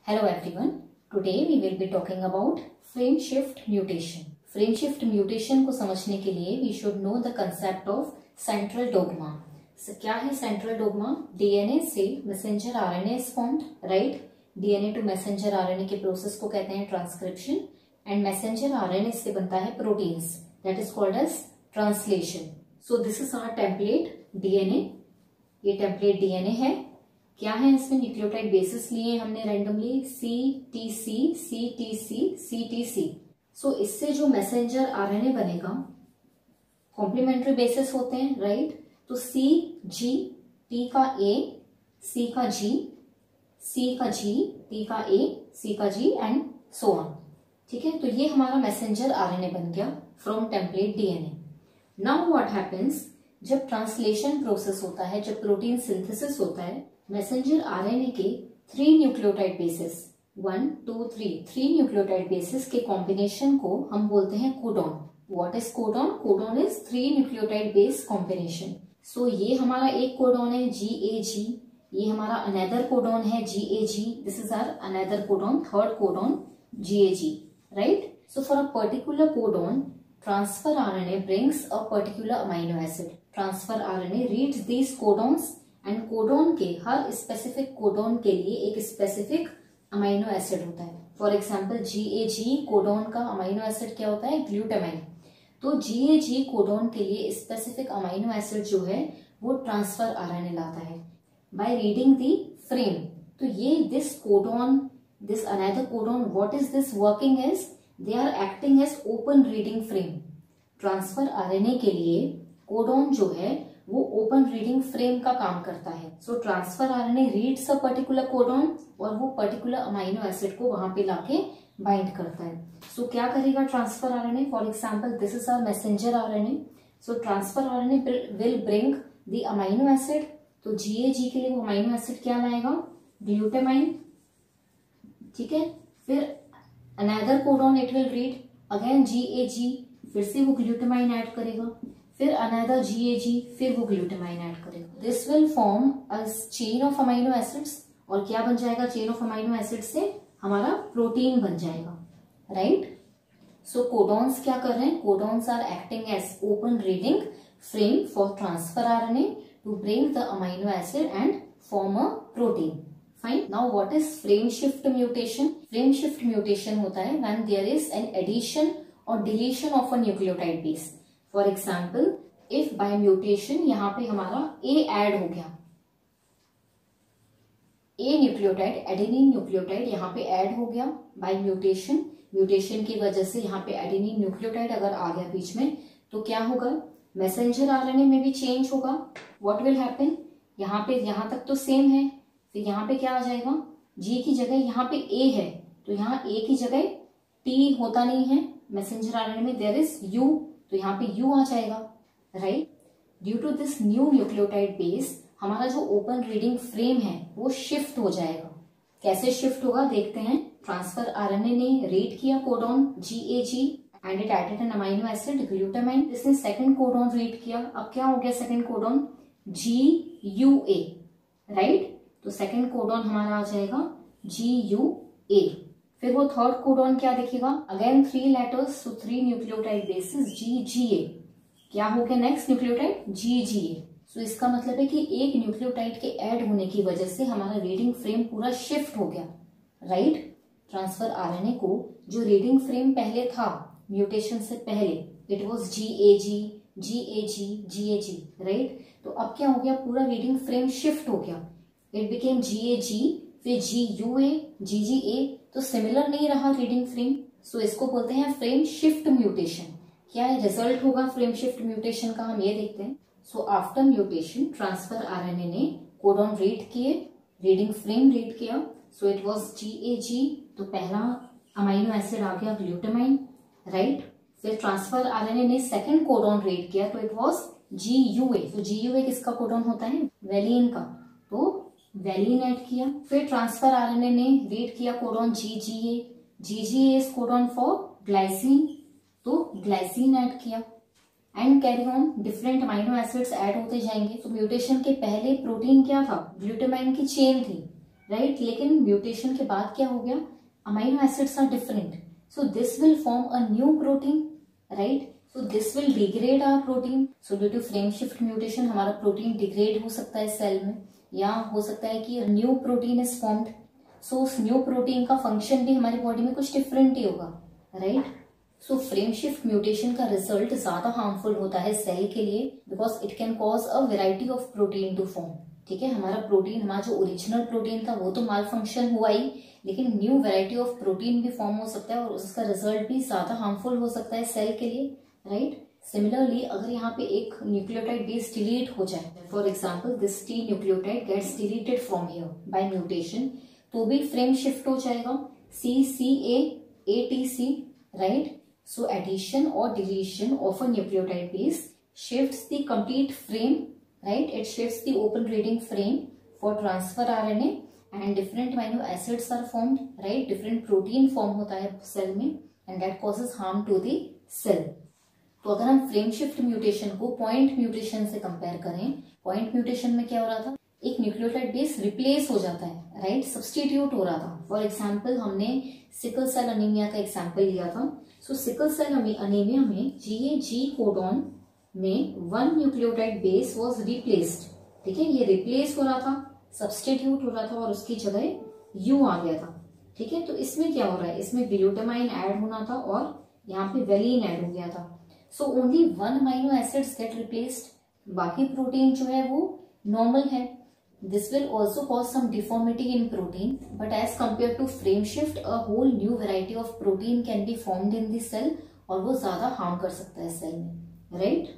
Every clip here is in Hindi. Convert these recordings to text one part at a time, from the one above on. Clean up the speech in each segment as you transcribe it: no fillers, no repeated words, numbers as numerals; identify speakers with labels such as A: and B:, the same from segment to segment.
A: Hello everyone. Today we will be talking about frame shift mutation. Frame shift mutation को समझने के लिए we should know the concept of central dogma. क्या है central dogma? DNA से messenger RNA is formed, right? DNA to messenger RNA के प्रोसेस को कहते हैं ट्रांसक्रिप्शन and messenger RNA से बनता है proteins, that is called as translation. So this is our template DNA. ये template DNA है. क्या है इसमें न्यूक्लियोटाइड बेसिस लिए हमने रैंडमली CTC, CTC, CTC. सो इससे जो मैसेंजर आरएनए बनेगा कॉम्प्लीमेंट्री बेसिस होते हैं, राइट? तो CG, T का A, C का G, C का G, T का A, C का G एंड सो ऑन. ठीक है, तो ये हमारा मैसेंजर आरएनए बन गया from template DNA. Now what happens, जब ट्रांसलेशन प्रोसेस होता है, जब प्रोटीन सिंथेसिस होता है, मैसेंजर आरएनए के 3 न्यूक्लियोटाइड बेसिस 1, 2, 3 न्यूक्लियोटाइड बेसिस के कॉम्बिनेशन को हम बोलते हैं codon. What is codon? Codon is 3 nucleotide base combination. So ये हमारा एक कोडॉन है GAG, ये हमारा अनदर कोडॉन है GAG, this is our another codon, third codon GAG, right? So for a particular codon transfer RNA brings a particular amino acid. Transfer RNA reads these codons and codon के हर स्पेसिफिक कोडॉन के लिए एक स्पेसिफिक अमाइनो एसिड होता है. फॉर एग्जांपल GAG कोडॉन का अमाइनो एसिड क्या होता है? ग्लूटामाइन. तो GAG कोडॉन के लिए स्पेसिफिक अमाइनो एसिड जो है वो ट्रांसफर आरएनए लाता है बाय रीडिंग द फ्रेम. तो ये this codon, this another codon, what is this working as? They are acting as open reading frame. Transfer RNA के लिए कोडॉन जो है वो ओपन रीडिंग फ्रेम का काम करता है. सो ट्रांसफर आरएनए रीड्स अ पर्टिकुलर कोडॉन और वो पर्टिकुलर अमाइनो एसिड को वहां पे लाके बाइंड करता है. सो क्या करेगा transfer RNA? For example this is our messenger RNA. So transfer RNA will bring the amino acid. तो GAG के लिए वो अमाइनो एसिड क्या लाएगा? ग्लूटामाइन. ठीक है, फिर another codon it will read again GAG, फिर से वो ग्लूटामाइन ऐड करेगा, फिर अनदर GAG, फिर वो ग्लूटामाइन ऐड करेगा. This will form a chain of amino acids. और क्या बन जाएगा? चेन ऑफ अमाइनो एसिड से हमारा प्रोटीन बन जाएगा, राइट? सो कोडॉन्स क्या कर रहे हैं? Codons are acting as open reading frame for transfer RNA to bring the amino acid and form a protein. Fine. Now what is frame shift mutation? Frame shift mutation होता है when there is an addition और deletion of a nucleotide base. For example if by mutation यहाँ पे हमारा A ऐड हो गया, A न्यूक्लियोटाइड, एडेनिन न्यूक्लियोटाइड यहाँ पे ऐड हो गया बाय म्यूटेशन. म्यूटेशन की वजह से यहाँ पे एडेनिन न्यूक्लियोटाइड अगर आ गया बीच में, तो क्या होगा? मैसेंजर आरएनए में भी चेंज होगा. What will happen? यहाँ पे यहाँ तक तो सेम है, फिर यहाँ पे क्या आ जाएगा? G की जगह यहाँ पे A है, तो यहाँ A की जगह T होता नहीं है. मैसेंजर आरएनए में देयर इज U, तो यहाँ पे U आ जाएगा, right? Due to this new nucleotide base हमारा जो ओपन रीडिंग फ्रेम है वो शिफ्ट हो जाएगा. कैसे शिफ्ट होगा देखते हैं. ट्रांसफर आरएनए ने रीड किया codon GAG and it added an amino acid glutamine. इसने सेकंड कोडॉन रीड किया. अब क्या हो गया सेकंड कोडॉन? GUA, right? तो सेकंड कोडॉन हमारा आ जाएगा GUA. फिर वो थर्ड कोडॉन क्या दिखेगा? अगेन 3 लेटर्स, सो 3 न्यूक्लियोटाइड बेसिस GGA. क्या हो गया नेक्स्ट न्यूक्लियोटाइड? GGA. सो इसका मतलब है कि एक न्यूक्लियोटाइड के ऐड होने की वजह से हमारा रीडिंग फ्रेम पूरा शिफ्ट हो गया, राइट? ट्रांसफर आरएनए को जो रीडिंग फ्रेम पहले था म्यूटेशन से पहले, it was GAG, GAG, GAG, right? तो अब क्या हो गया? पूरा रीडिंग फ्रेम शिफ्ट हो गया. इट बिकेम GAG, फिर GUA, GGA. तो सिमिलर नहीं रहा रीडिंग फ्रेम. सो इसको बोलते हैं फ्रेम शिफ्ट म्यूटेशन. क्या रिजल्ट होगा फ्रेम शिफ्ट म्यूटेशन का? हम ये देखते हैं. So after mutation transfer RNA ने कोडॉन रीड किए, रीडिंग फ्रेम रीड किया. सो इट वाज GAG, तो पहला अमाइनो एसिड आ गया ग्लूटामाइन, राइट? फिर ट्रांसफर आरएनए ने सेकंड कोडॉन रीड किया, तो इट वाज GUA. तो GUA किसका कोडॉन होता है? वेलिन का. तो वेलिन ऐड किया. फिर ट्रांसफर आरएनए ने रीड किया codon GGA. GGA is codon for glycine, तो ग्लाइसिन ऐड किया. And carry on, different amino acids add होते जाएंगे. तो म्यूटेशन के पहले प्रोटीन क्या था? ग्लूटामाइन की चेन थी. राइट, लेकिन म्यूटेशन के बाद क्या हो गया, amino acids are different, so this will form a new protein, right, so this will degrade our protein. So due to frame shift mutation हमारा प्रोटीन डिग्रेड हो सकता है सेल में, या हो सकता है कि न्यू प्रोटीन इज फॉर्म्ड। सो उस न्यू प्रोटीन का फंक्शन भी हमारी बॉडी में कुछ डिफरेंट ही होगा, right. So frame shift mutation का रिजल्ट ज्यादा हार्मफुल होता है सेल के लिए, because it can cause a variety of protein to form. ठीक है, हमारा प्रोटीन, हमारा जो ओरिजिनल प्रोटीन था वो तो माल फंक्शन हुआ ही, लेकिन न्यू वेराइटी ऑफ प्रोटीन भी फॉर्म हो सकता है और उसका रिजल्ट भी ज्यादा हार्मफुल हो सकता है सेल के लिए, राइट। सिमिलरली अगर यहाँ पे एक न्यूक्लियोटाइड बेस डिलीट हो जाए, for example this T nucleotide gets deleted from here by mutation, तो भी फ्रेम शिफ्ट हो जाएगा, CCA-ATC, right. So addition or deletion of a nucleotide base shifts the complete frame, right? It shifts the open reading frame for transfer RNA and different amino acids are formed, right? Different protein form होता है सेल में and that causes harm to the cell. तो अगर हम फ्रेम शिफ्ट म्यूटेशन को पॉइंट म्यूटेशन से कंपेयर करें, पॉइंट म्यूटेशन में क्या हो रहा था, एक न्यूक्लियोटाइड बेस रिप्लेस हो जाता है, राइट, सब्सटीट्यूट हो रहा था। फॉर एग्जाम्पल हमने सिकल सेल अनीमिया का एग्जाम्पल लिया था। सो सिकल सेल अनीमिया में GAG कोडॉन में one nucleotide base was replaced, ठीक है, ये रिप्लेस हो रहा था, सब्सटीट्यूट हो रहा था और उसकी जगह यू आ गया था, ठीक है। तो इसमें क्या हो रहा है, इसमें ग्लूटामाइन ऐड होना था और यहाँ पे वेलिन ऐड हो गया था। So only one amino acids gate replaced, बाकी प्रोटीन जो है वो नॉर्मल है। This will also cause some deformity in protein, but as compared to frame shift, a whole new variety of protein can be formed in the cell और वो ज्यादा harm कर सकता है सेल में, right?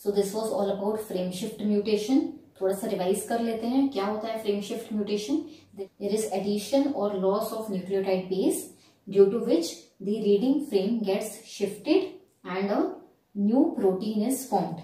A: So this was all about frame shift mutation. थोड़ा सा रिवाइज कर लेते हैं, क्या होता है frame shift mutation? There is addition or loss of nucleotide base due to which the reading frame gets shifted and a new protein is formed.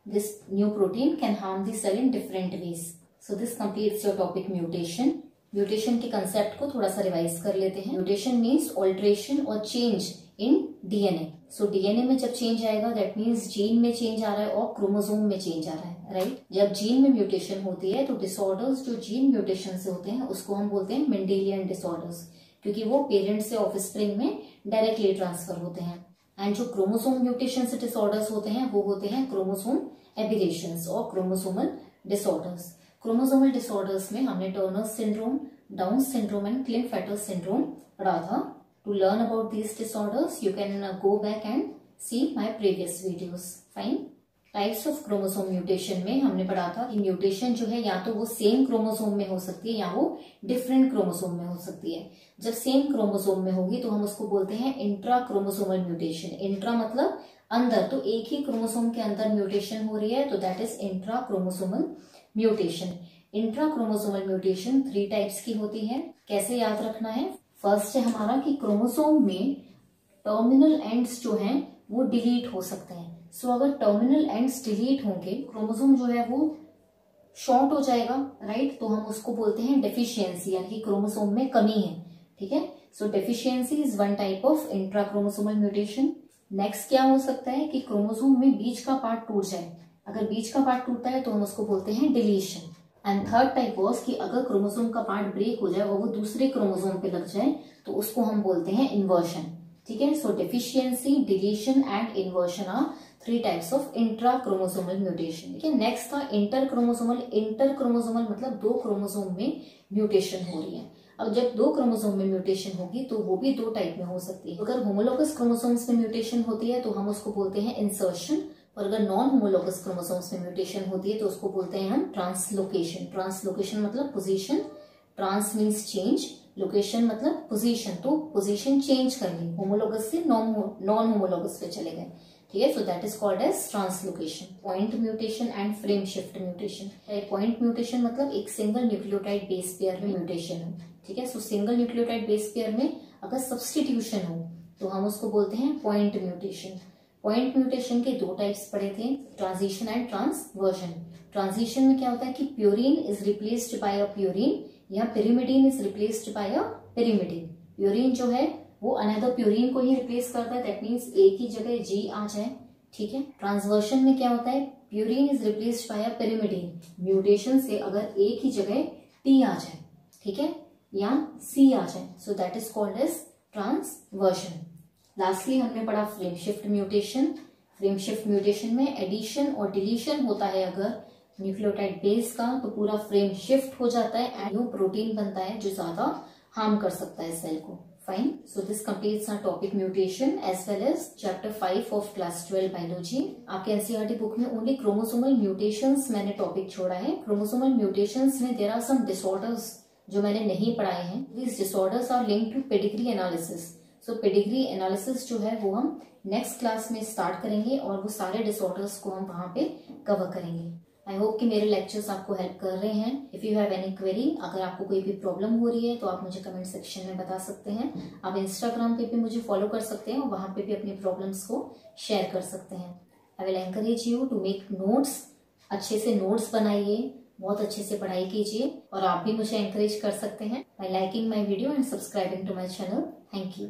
A: This new protein can harm the cell in different ways. So this completes your topic mutation. Mutation के कंसेप्ट को थोड़ा सा रिवाइज कर लेते हैं। म्यूटेशन मीन्स ऑल्ट्रेशन और change in DNA. So DNA में जब चेंज आएगा दैट मीन्स जीन में चेंज आ रहा है और क्रोमोसोम में चेंज आ रहा है, राइट। जब जीन में म्यूटेशन होती है तो डिसऑर्डर्स जो जीन म्यूटेशन से होते हैं उसको हम बोलते हैं मेंडेलियन डिसऑर्डर्स, क्योंकि वो पेरेंट से ऑफस्प्रिंग में डायरेक्टली ट्रांसफर होते हैं। एंड जो क्रोमोसोम म्यूटेशन से डिसऑर्डर्स होते हैं वो होते हैं क्रोमोसोम एबिलेशंस और क्रोमोसोमल डिसऑर्डर्स। क्रोमोसोमल डिसऑर्डर्स में हमने Turner syndrome, down syndrome and Klinefelter syndrome पढ़ा था। To learn about these disorders you can go back and see my previous videos. Fine. Types of chromosome mutation में हमने पढ़ा था कि म्यूटेशन जो है या तो वो सेम क्रोमोसोम में हो सकती है या वो डिफरेंट क्रोमोसोम में हो सकती है। जब सेम क्रोमोसोम में होगी तो हम उसको बोलते हैं इंट्रा क्रोमोसोमल म्यूटेशन। इंट्रा मतलब अंदर, तो एक ही क्रोमोसोम के अंदर म्यूटेशन हो रही है तो that is intra chromosomal mutation. Intra chromosomal mutation 3 types की होती है। कैसे याद रखना है? फर्स्ट है हमारा कि क्रोमोसोम में टर्मिनल एंड्स जो हैं वो डिलीट हो सकते हैं। सो अगर टर्मिनल एंड्स डिलीट होंगे, क्रोमोसोम जो है वो शॉर्ट हो जाएगा, राइट, तो हम उसको बोलते हैं डेफिशिएंसी, यानी कि क्रोमोसोम में कमी है, ठीक है। So deficiency is one type of intra chromosomal mutation. Next क्या हो सकता है कि क्रोमोसोम में बीच का पार्ट टूट जाए। अगर बीच का पार्ट टूटता है तो हम उसको बोलते हैं deletion. And third type was कि अगर क्रोमोसोम का पार्ट ब्रेक हो जाए और वो दूसरे क्रोमोसोम पे लग जाए तो उसको हम बोलते हैं इन्वर्शन, ठीक है। So deficiency, deletion and inversion are 3 types of intra chromosomal mutation, ठीक है। नेक्स्ट था इंटर क्रोमोसोमल। इंटर क्रोमोसोमल मतलब 2 क्रोमोसोम में म्यूटेशन हो रही है। अब जब 2 क्रोमोसोम में म्यूटेशन होगी तो वो भी 2 टाइप में हो सकती है। अगर होमोलोगस क्रोमोसोम्स में म्यूटेशन होती है तो हम उसको बोलते हैं इंसर्शन, और अगर नॉन होमोलोगस क्रोमोसोम्स में म्यूटेशन होती है तो उसको बोलते हैं हम ट्रांसलोकेशन। ट्रांसलोकेशन मतलब position, trans means change, location मतलब पोजीशन, तो पोजीशन चेंज करनी, होमोलोगस से नॉन होमोलोगस पे चले गए, ठीक है। So that is called as translocation. Point mutation and frame shift mutation. Point mutation मतलब एक सिंगल न्यूक्लियोटाइड बेस पेयर में म्यूटेशन हो, ठीक है। So single nucleotide base pair में अगर सब्सटीट्यूशन हो तो हम उसको बोलते हैं पॉइंट म्यूटेशन। पॉइंट म्यूटेशन के 2 टाइप्स पढ़े थे, ट्रांजिशन एंड ट्रांसवर्जन। ट्रांजिशन में क्या होता है कि purine is replaced by a purine या pyrimidine is replaced by a pyrimidine. Purine जो है वो अनदर प्यूरिन को ही रिप्लेस करता है, दैट मीन्स एक ही जगह जी आ जाए, ठीक है। ट्रांसवर्जन में क्या होता है, purine is replaced by a pyrimidine, mutation से अगर एक ही जगह टी आ जाए, ठीक है, या C आ जाए, so that is called as transversion. Lastly हमने पढ़ा frame shift mutation. Frame shift mutation में एडिशन और डिलीशन होता है अगर न्यूक्लियोटाइड बेस का, तो पूरा फ्रेम शिफ्ट हो जाता है एंड न्यू प्रोटीन बनता है जो ज्यादा हार्म कर सकता है सेल को। Fine, so this completes our topic mutation as well as chapter 5 of class 12 biology. आपके एनसीईआरटी बुक में ओनली क्रोमोसोमल म्यूटेशंस मैंने टॉपिक छोड़ा है। क्रोमोसोमल म्यूटेशंस में देयर आर सम डिसऑर्डर्स जो मैंने नहीं पढ़ाए हैं। These disorders are linked to pedigree analysis. So pedigree analysis जो है वो हम नेक्स्ट क्लास में स्टार्ट करेंगे और वो सारे डिसऑर्डर्स को हम वहां पे कवर करेंगे। आई होप कि मेरे लेक्चर्स आपको हेल्प कर रहे हैं। If you have any query, अगर आपको कोई भी प्रॉब्लम हो रही है तो आप मुझे कमेंट सेक्शन में बता सकते हैं। आप इंस्टाग्राम पे भी मुझे फॉलो कर सकते हैं और वहां पे भी अपनी प्रॉब्लम्स को शेयर कर सकते हैं। I will encourage you to make notes. अच्छे से नोट्स बनाइए, बहुत अच्छे से पढ़ाई कीजिए और आप भी मुझे एनकरेज कर सकते हैं by liking my video and subscribing to my channel. Thank you.